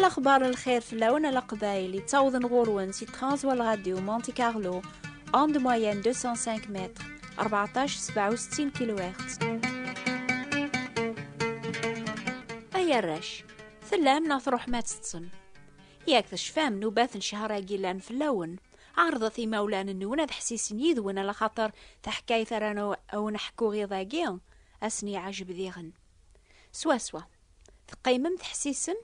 الأخبار الخير في اللون القبائلي تاوضن غورون سي ترانزوال راديو مونتي كارلو أوند موين 205 متر 1467 كيلو هرتز. أيا الرش ثلام ناثروح ما تتصن ياك تشفام نوبات شهر جيلان في اللون عرضت مولانا النون هذا حسيسن يذون على خاطر تحكاي ثرانا أو نحكو غيظاقيا أسني عجب ذيغن سوا تقيمم تحسيسن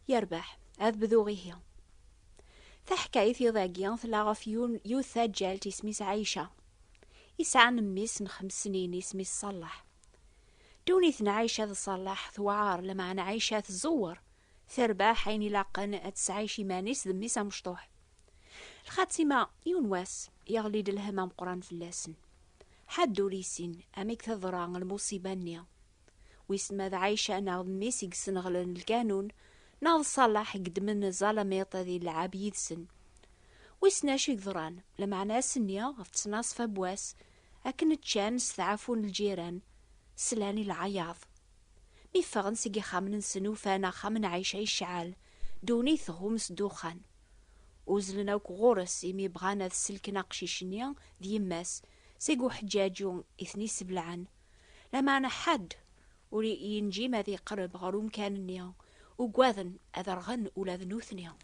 يربح هذ بذوغيه تحكايت يضاقيا ثلاغف يوثا جالت اسميس عايشة يسعى نميس 5 سنين اسميس صلح دوني عايشة صلح ثوعار لما أنا عايشة تزور ثربا حيني لاقن أتسعيشي مانيس ذميسا مشطوح الخاتمة يونواس يغلي دلهمام قران في اللاسن حدو ريسين أميك تضران المصيبة النيا ويسن ماذا عايشة أنا ذميس يقسن غلن القانون ناض صلاح قد من ظلميط ذي اللعاب يدسن ويسناش يقدران لما ناس النيا غفتناس فابواس أكن تشان ستعفون الجيران سلاني العياض ميفغن سيقي خامن سنو فانا خامن عايشة الشعال دوني ثغومس دوخان وزلناوك غورس يمي بغانا السلك ناقشي شنيا ذي يماس سيقو حجاجون إثني سبلعان لما أنا حد وري ينجي ما ذي قرب غروم كان النيا وقواذن أذرغن ولا ذنوثنيا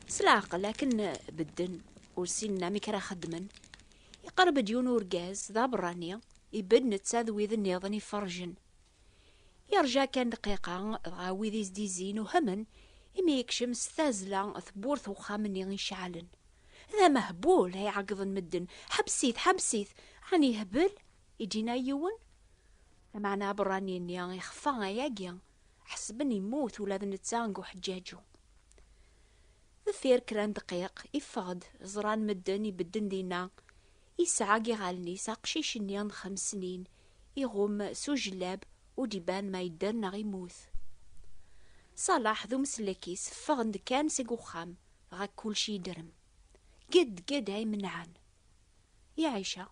سلاق لكن بدن ورسينا مكرا خدمن يقرب ديون ورقاز ذا برانيا يبن تساذوي ذي النيضن يفرجن يرجع كان دقيقة غاوي ذي زديزين وهمن إمي يكشم ستازلا ثبورث وخامن ينشعلن ذا مهبول هي عقضن مدن حبسيث عني هبل يجينا يون معنا براني اني يخفى ياقيا حسبني يموت ولا نتسانقو حجاجو ذفير كران دقيق يفقد زران مدن يبدن دينا يسعى غالني ساقشيش نيان 5 سنين يغوم سوجلاب وديبان ما يدرنا غيموث صلاح ذو مسلكيس فغند كان سيقو خام غا كل شي درم قد هاي منعان يا عيشة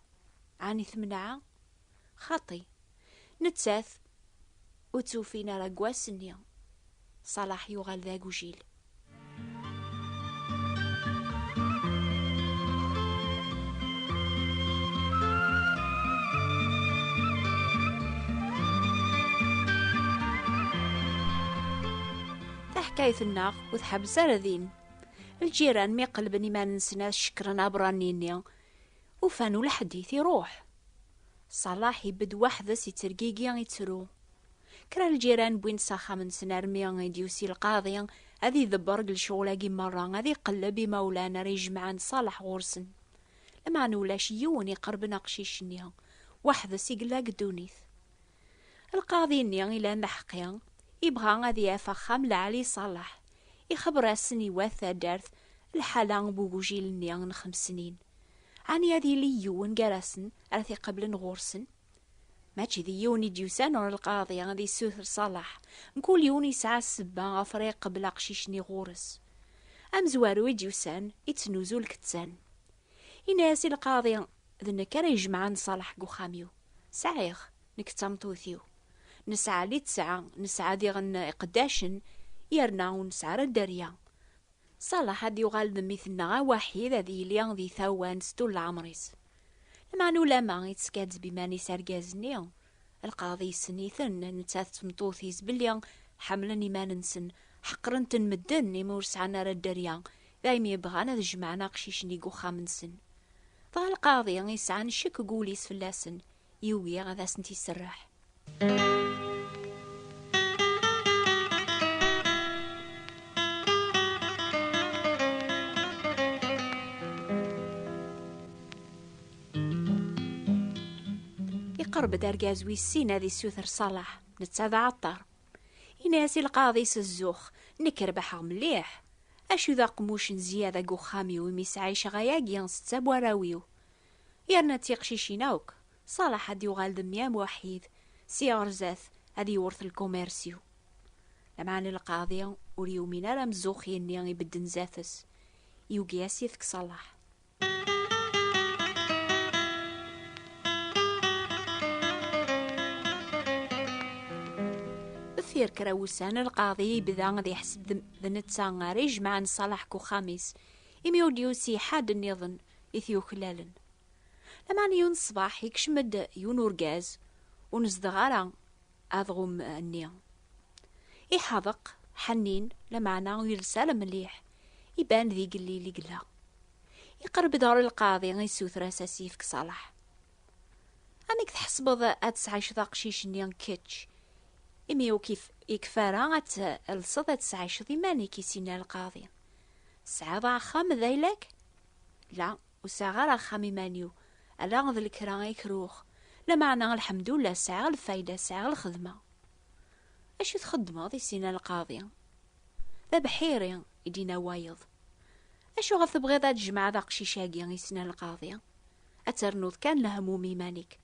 عاني ثمنعا خاطي نتساث وتوفينا رقواس النيا صلاح يغال ذا قجيل تحكاية الناغ وتحب سردين الجيران ميقلبني ما ننسنا شكرنا برانينيا وفانو الحديث يروح صلاح يبد واحدة سيترقيقيا يترو كرا الجيران بوين ساخا من سنارميا يديوسي القاضيا هذي ذبرق الشغلاقي مرة هذي قلبي مولانا ريجمعان صالح غورسن لما نولاش يوني قرب ناقشيش نيا واحدة سيقلا قدونيث القاضي نيا إلا نحقيا يبغى غادي يفخم لعلي صالح يخبر السني واثا دارث الحالة بوجيل نيا 5 سنين عني هذي لي يون قراسن أرثي قبل غورسن ماشي ذي يوني ديوسان ورا القاضي غادي سوثر صلاح نقول يوني ساعة السبا غفريق قبل قشيشني غورس أم زوارو ديوسان يتنوزو الكتسان يناسي القاضي ذن كرا يجمعان صالح قخاميو سعيغ نكتمطوثيو نسعى لي تسعى نسعى دي غن قداشن يرنا ونسعى الدريا صالح هاد يغال ذميثنا وحيد هذي ليان ذي ثوان ستو العمريس لما نولا ما يتسكاد بماني سارقازني القاضي سنيثن نتاث مطوثيز بليان حملني ما ننسن حقرنتن مدن يمورس عنا الدريا دايما يبغانا جمعنا قشيشني قو خامنسن ضا القاضي يسعان شك قوليس فلاسن يوغي غادا سنتي سراح قرب دارقاز ويسين هذي سوثر صلاح نتساذا عطار يناسي القاضي سزوخ نكربح مليح اشو ذا قموش زيادة قوخامي وميس عايشة غياقيا 6 بوراويو يرنا تيقشيشيناوك صلاح هاد يغال دميام وحيد سيارزاث هادي يورث الكوميرسيو لمعاني القاضي وريومينا رمزوخي النيان يبدن زاثس يوقياسي ذك صلاح ثير كراوسان القاضي بدا غادي يحسب ذنتا غير يجمع صلاح كو خامس يميوديوسي حاد النظن إثيو خلالن. لما يون الصباح يكشمد يون ورقاز ونزدغارا أضغم النيا يحذق حنين لمعنا ويرسال مليح يبان ذي قلي لي قلا يقرب دار القاضي غيسوث راساسي فيك صالح. أنك تحسبض أتسعيش ذا قشيش نيان كيتش إميو كيف يكفارا الصدى تسعيش ذي ماني كيسينا القاضي سعاد عخام ذيلك لا وساغار عخام مانيو ألا غذ الكرا يكروخ لمعنا الحمد لله ساغ الفايدة ساغ الخدمة. أشو تخدمه ذي سينا القاضي ذا بحيري يدينا وايض أشو غف تبغيض تجمع ذا قشيشاقي يسينا القاضي أترنوض كان لهمومي مانيك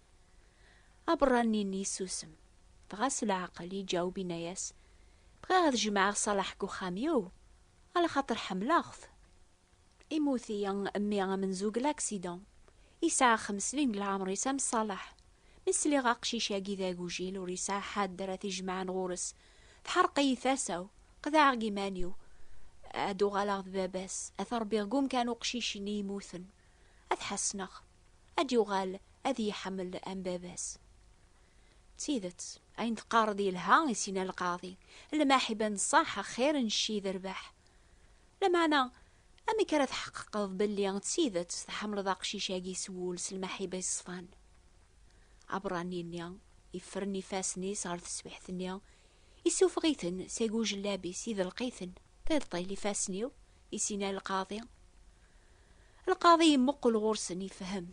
أبراني نيسوسم تغاس العقل يجاوب ناياس بغا غاد جمع صلاح كو خاميو على خاطر حملاخذ إموثي أمي من زوج لاكسيدون يسعى 5 سنين العمر يسام صلاح مسلي غاقشيش ياقي ذا قوجيل وريسا حاد درات يجمع نغورس تحرقي ثاسو قذا عقي مانيو أدو غلاغ باباس أثر بيغوم كانوا قشيشيني يموثن أتحسنخ أديو غال أذي يحمل أم باباس تيدت أين تقاردي الها يسينا القاضي لما حبان الصاحة خير نشي ذربح لمعنا أمي كانت تحقق باللي تسيدت تحمل ذا قشيشاقي سوول سلمحيبة الصفان عبراني النيا يفرني فاسني صار تسبح ثنيا يسوف غيثن سيقوج اللابس إذا لقيثن تلطي لي فاسنيو يسينا القاضي مقل غرسن يفهم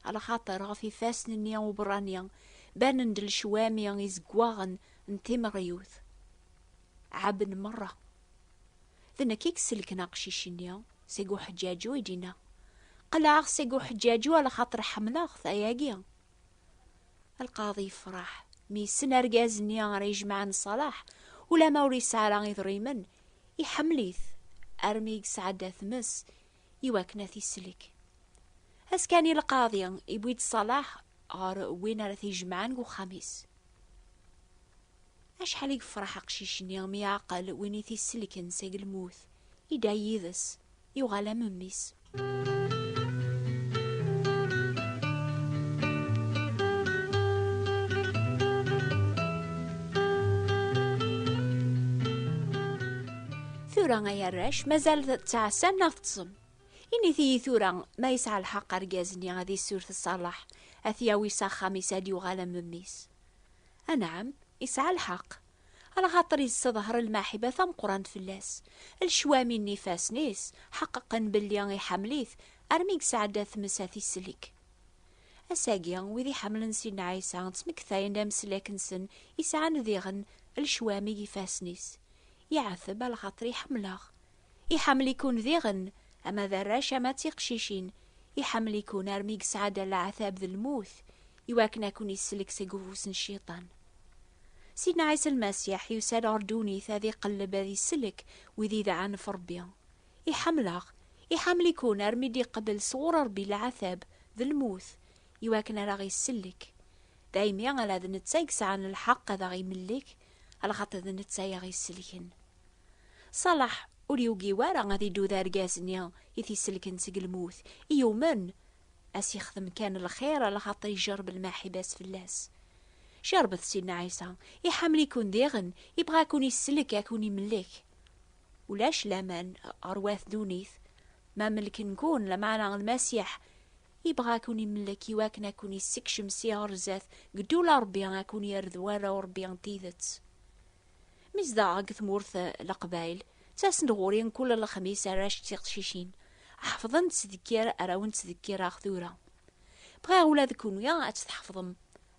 على خاطر غفي فاسن النيا وبرانيا بان ندل شواميا يزقواغن نتيم ريوث عبن مرة ذنا كيك سلك ناقشيش النيا سيقو حجاجو يدينا قلع سيقو حجاجو على خاطر حملاغ ثاياقيا. القاضي يفرح ميسن أرقاز النيا ريجمعن صلاح ولا موري سعرا يضريمن يحمليث أرميق سعادة ثمس يواكناثي السلك هسكاني القاضي يبويد صلاح غار وين راه يجمعن كو خميس أشحال يفرح قشيشني مي عقل وين السلكن سيق الموث يدا يذس يغالى مميس. ثورا يا الراش مازال تعسى نفتصم إني ثي ثورا ما يسعى الحق رجازني غادي سورة الصلاح أثياوي خميس أدي وغالا مميس. أنعم يسعى الحق على خاطر يستظهر الماحبة ثم قران فلاس الشوامي النفاس نيس حققا باللي حمليث أرميك سعادة ثمساثي السلك أساقيا وذي حمل سين عيسى تمكثاين دام سلاكنسن يسعى نذيغن الشوامي يفاسنيس يعثب على خاطر يحملاغ يحمل يكون ذيغن أما ذراش أما تيقشيشين يحمل يكون أرميك سعادة لعثاب ذي الموث يواكنا كون يسلك سيقوفوس الشيطان. سيدنا عيسى المسيح يسال أردوني ثاذي قلب ذي السلك وذي ذعان فربيا يحملاغ يحمل يكون أرميدي قبل صغور ربي العثاب ذي الموث يواكنا راغي السلك دايميا على ذي نتسايقس عن الحق ذا غي ملك على خاطر ذي نتسايق غي السلكن. صلاح وليوغي وارا غادي دو ذا رقازنيا يثي سلكن سيق الموث يومن أس يخدم كان الخير على خاطر يجرب الماحباس في اللاس جربت سيدنا عيسى يحمل يكون ديغن يبغى يكون يسلك يكون يملك ولاش لامان أرواث دونيث ما ملك نكون لمعنا المسيح يبغى يكون يملك يواكنا يكون يسكشم سيار زاث قدولا ربيان يكون يرذوارا وربيان تيذت مزدا عقث مورث القبايل ساس نغورين كل الخميس راش تيقشيشين حفظن تذكير أراون تذكير أخذورا بغا ولاد كونويا أتحفظم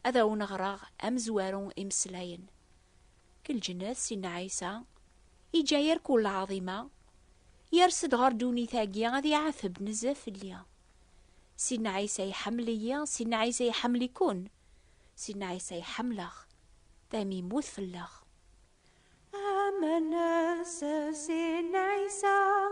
أذا ونغراغ أم زوارون إمسلاين كل جناس سينا عيسى يجاير كل عظيمة يرسد غردوني ثاقيا غادي يعثب نزاف الليا سينا عيسى يحمليا سينا عيسى يحمل يكون سينا عيسى يحملغ دايم يموت في اللغ. آمنا سينا عيسى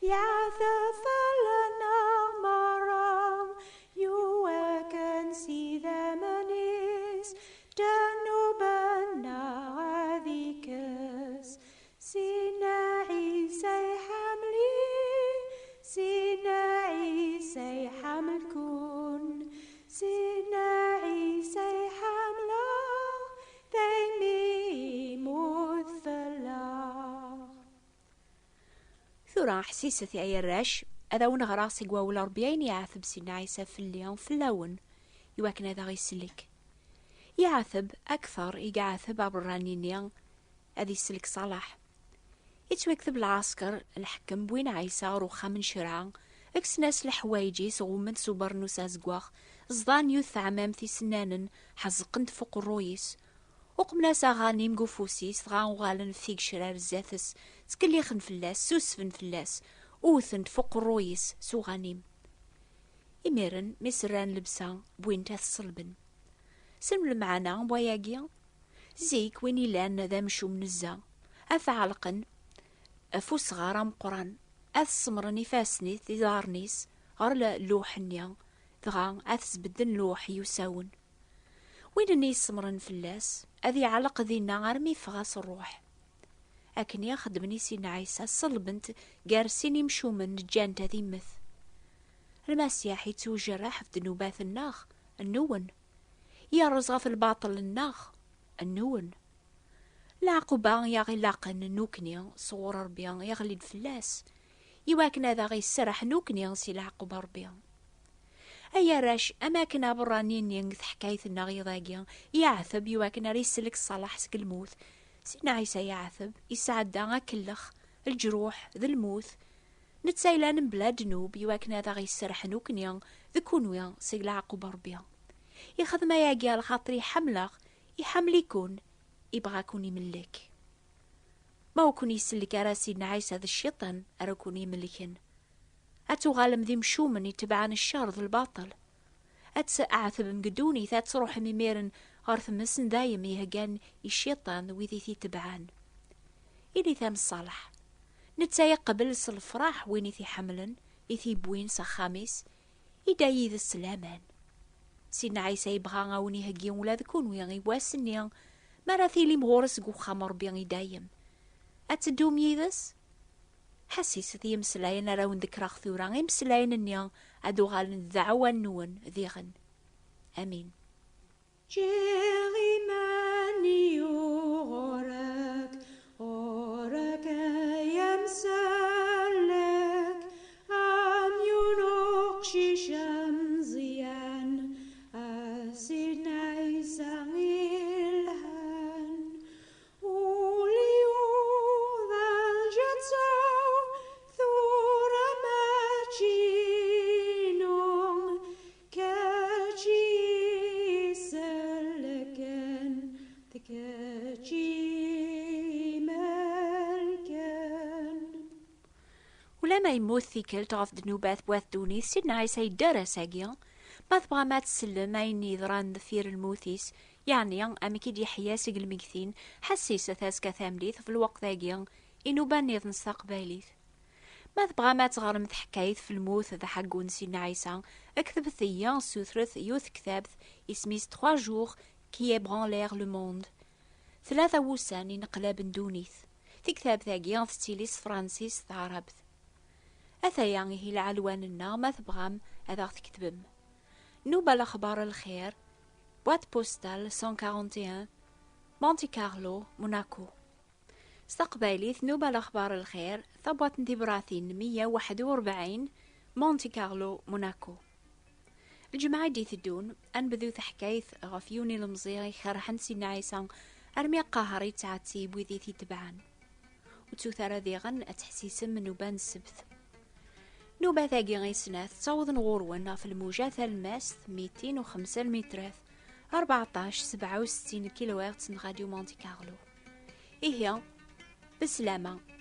يعثف لنا مرام يواكن سيدا منيس جنوبنا هذيك ثورة حسيسة يا الراش هذا ونغرا سيقوا ولا 40 يعثب سيدنا عيسى في الليون في اللون يواكن هذا غيسلك يعثب أكثر يقعثب عبرانينيان هذا يسلك صلاح يتوكتب العسكر الحكم بوين عيسى روخا من شرعة اكسناس الحوايجي سغومن سوبرنوس ازقواخ زضان يوث عمامتي سنانن حزقنت فوق الرويس وقمناس اغاني مقفوسيس غان وغالن فيك شرار الزاثس تكليخن فلاس سوسفن فلاس اوثن فوق الرويس سو غانيم إميرن مسران لبسا بوين تثصلبن سلم المعانا بواياقيا زيك وين يلان ذا مشو منزا أفعلقن أفوس غارام قران أثسمرني فاسني تدارنيس غرلا لوحنيا دغا أثسبدن لوح يساون وين اني سمرن فلاس أذي علق ذينا غرمي فغاس الروح أكن يخدمني سينا عيسى صلبنت قارسيني مشومن جانت ذي مث المسيحي توجرح في ذنوبات الناخ النون يرزغ في الباطل الناخ النون العقوبة يغي لاقن نوكني صور ربيان يغلي الفلاس يواكن هذا غي السرح نوكني سي العقوبة ربيان أيا راش أماكن برانين ينغث حكايتنا غيضاقيا يعثب يواكن ريسلك الصلاح سك الموت سينا عيسى يعثب يسعد كلخ الجروح ذا الموت نتسايلان بلا دنوب يواكن هذا غي السرح نوكني ذكونويا سي العقوبة ربيان يخذ ما ياقيا الخاطري حملغ يحمل يكون يبغى كوني ملك ما كوني يسلك راسينا عيسى ذا الشيطان أراكوني ملكن أتغالم ذي مشومن يتبعان الشر ذا الباطل أعثب مقدوني ذات تروح ميميرن غارث مسن دايم يهجان الشيطان وذي ثي تبعان إلي ثام الصالح نتسايق قبل الفراح وين ثي حملن يثي بوين سخاميس يدايي ذا السلامان سيدنا عيسى يبغى غاوني هجيون ولا ذكون ويغي واسنيا مراثي لي مغورس قو خمر بيغي دايم أتدوم يذس حسيس ذي مسلاين راون ذكراخ ثورا غي مسلاين النيا أدو غالن الدعوة النون ذيغن أمين جيغيماني أورك يمسلك أم ينقشي شمزيان أسينا يسغيلهن وليو ذا الجتسو ثورة ماجينون كالجي سلكن تكالجي ملكن ولما يموت ثيكل تعرف دنوبات بواث دوني سيدنا عيسى يدرس أجيا ما تبغى ما تسلم أين يضران ذفير الموثيس يعني أمكيد يحيا سيق المكثين حسيسة ثاسكا ثامليث في الوقت أجيا إنو بانيض نستقباليث ما تبغى ما تغرم حكايث في الموت ذا حقون سيدنا عيسى أكتب ثيان سوثرث يوث كتاب اسميس 3 جور كي ébranlèrent le monde 3 وسان ينقلاب دونيث في كتاب ثاقيان ستيليس فرانسيس عربث أثايا هي العلوان النا ما تبغام هذا تكتبم نوبة الأخبار الخير بوات بوستال 141 مونتي كارلو موناكو استقباليث نوبة الأخبار الخير ثبوت انتبراثين 141 مونتي كارلو موناكو الجماعة دي ثدون أنبذو حكايث غفيوني المزيغي خرحن سينا عيسى أرمي قاهري تعاتي بوذي ثي تبعان وتوثار ذيغن أتحسيس من نوبان السبث نوبة ثاقي غيسناث تعوض نغورون في الموجات الماس 205 مترات 14-67 كيلوغرتز من راديو مونتي كارلو إيه بسلامة.